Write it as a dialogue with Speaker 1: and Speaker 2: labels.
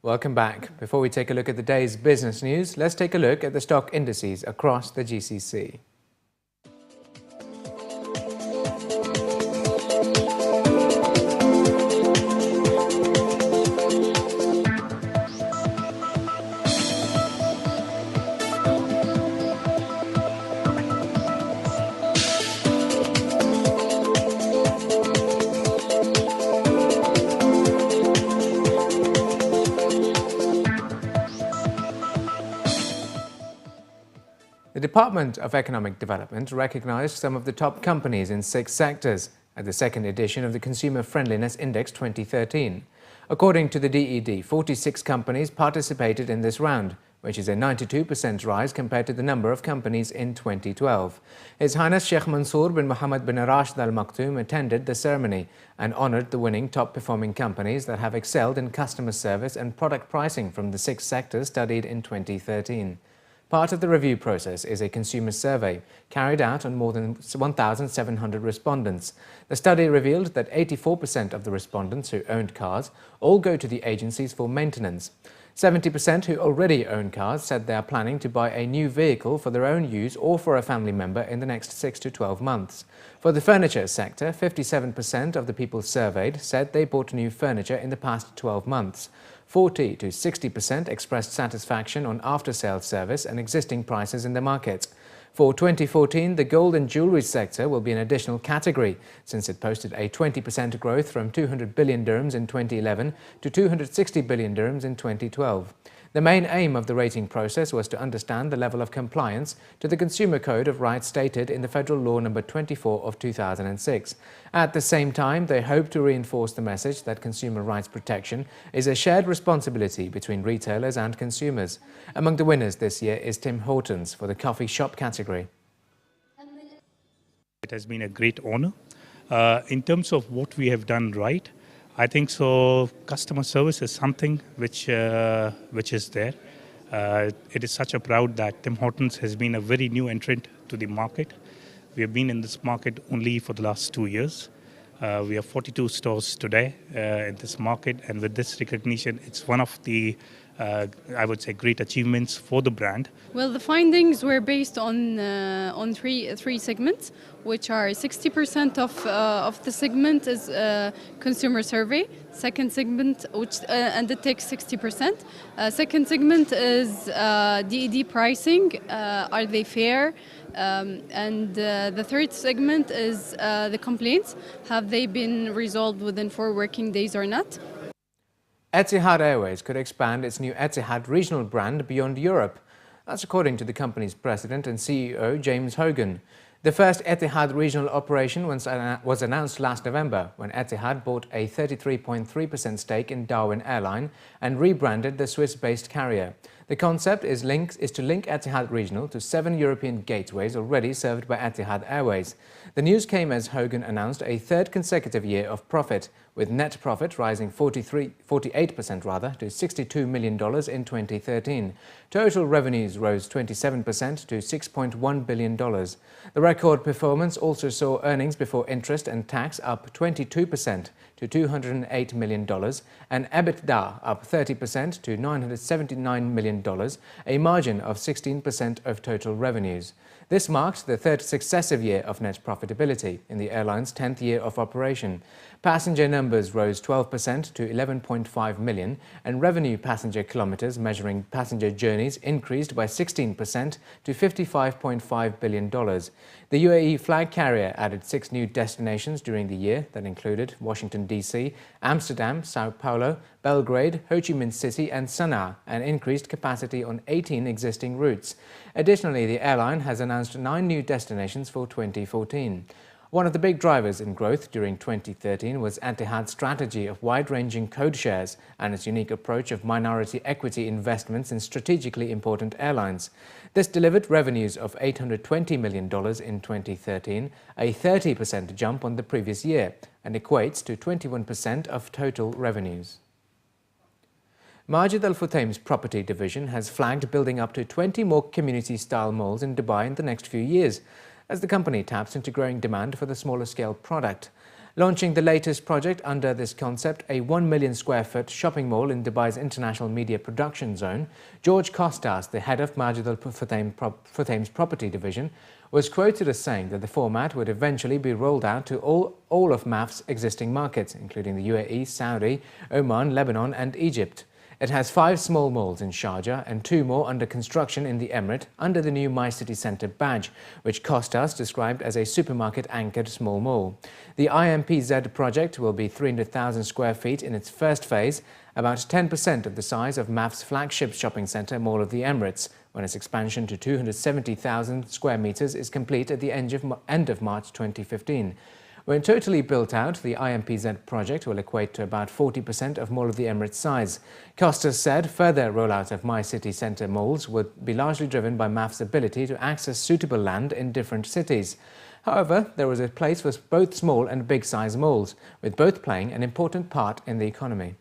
Speaker 1: Welcome back. Before we take a look at the day's business news, let's take a look at the stock indices across the GCC. The Department of Economic Development recognized some of the top companies in 6 sectors at the second edition of the Consumer Friendliness Index 2013. According to the DED, 46 companies participated in this round, which is a 92% rise compared to the number of companies in 2012. His Highness Sheikh Mansour bin Mohammed bin Rashid Al Maktoum attended the ceremony and honored the winning top-performing companies that have excelled in customer service and product pricing from the 6 sectors studied in 2013. Part of the review process is a consumer survey carried out on more than 1,700 respondents. The study revealed that 84% of the respondents who owned cars all go to the agencies for maintenance. 70% who already own cars said they are planning to buy a new vehicle for their own use or for a family member in the next 6 to 12 months. For the furniture sector, 57% of the people surveyed said they bought new furniture in the past 12 months. 40 to 60% expressed satisfaction on after-sales service and existing prices in the market. For 2014, the gold and jewellery sector will be an additional category, since it posted a 20% growth from 200 billion dirhams in 2011 to 260 billion dirhams in 2012. The main aim of the rating process was to understand the level of compliance to the Consumer Code of Rights stated in the Federal Law No. 24 of 2006. At the same time, they hope to reinforce the message that consumer rights protection is a shared responsibility between retailers and consumers. Among the winners this year is Tim Hortons for the coffee shop category.
Speaker 2: It has been a great honor. In terms of what we have done right, I think so. Customer service is something which is there. It is such a proud that Tim Hortons has been a very new entrant to the market. We have been in this market only for the last 2 years. We have 42 stores today in this market, and with this recognition, it's one of the I would say great achievements for the brand.
Speaker 3: Well, the findings were based on three segments, which are 60% of the segment is consumer survey. Second segment, which and it takes 60%. Second segment is DED pricing. Are they fair? And the third segment is the complaints. Have they been resolved within 4 working days or not?
Speaker 1: Etihad Airways could expand its new Etihad regional brand beyond Europe. That's according to the company's president and CEO, James Hogan. The first Etihad regional operation was announced last November when Etihad bought a 33.3% stake in Darwin Airline and rebranded the Swiss-based carrier. The concept is to link Etihad Regional to 7 European gateways already served by Etihad Airways. The news came as Hogan announced a 3rd consecutive year of profit, with net profit rising 48% to $62 million in 2013. Total revenues rose 27% to $6.1 billion. The record performance also saw earnings before interest and tax up 22% to $208 million and EBITDA up 30% to $979 million, a margin of 16% of total revenues. This marked the 3rd successive year of net profitability in the airline's 10th year of operation. Passenger numbers rose 12% to 11.5 million, and revenue passenger kilometers measuring passenger journeys increased by 16% to $55.5 billion. The UAE flag carrier added 6 new destinations during the year that included Washington, D.C., Amsterdam, Sao Paulo, Belgrade, Ho Chi Minh City and Sana'a, and increased capacity on 18 existing routes. Additionally, the airline has announced 9 new destinations for 2014. One of the big drivers in growth during 2013 was Etihad's strategy of wide-ranging code shares and its unique approach of minority equity investments in strategically important airlines. This delivered revenues of $820 million in 2013, a 30% jump on the previous year, and equates to 21% of total revenues. Majid Al Futtaim's property division has flagged building up to 20 more community-style malls in Dubai in the next few years, as the company taps into growing demand for the smaller-scale product. Launching the latest project under this concept, a 1 million square foot shopping mall in Dubai's International Media Production Zone, George Costas, the head of Majid Al Futhaim's property division, was quoted as saying that the format would eventually be rolled out to all of MAF's existing markets, including the UAE, Saudi, Oman, Lebanon and Egypt. It has 5 small malls in Sharjah and 2 more under construction in the Emirate under the new My City Centre badge, which Costas described as a supermarket-anchored small mall. The IMPZ project will be 300,000 square feet in its first phase, about 10% of the size of MAF's flagship shopping centre Mall of the Emirates, when its expansion to 270,000 square metres is complete at the end of March 2015. When totally built out, the IMPZ project will equate to about 40% of Mall of the Emirates size. Costas said further rollout of My City Centre malls would be largely driven by MAF's ability to access suitable land in different cities. However, there was a place for both small and big-size malls, with both playing an important part in the economy.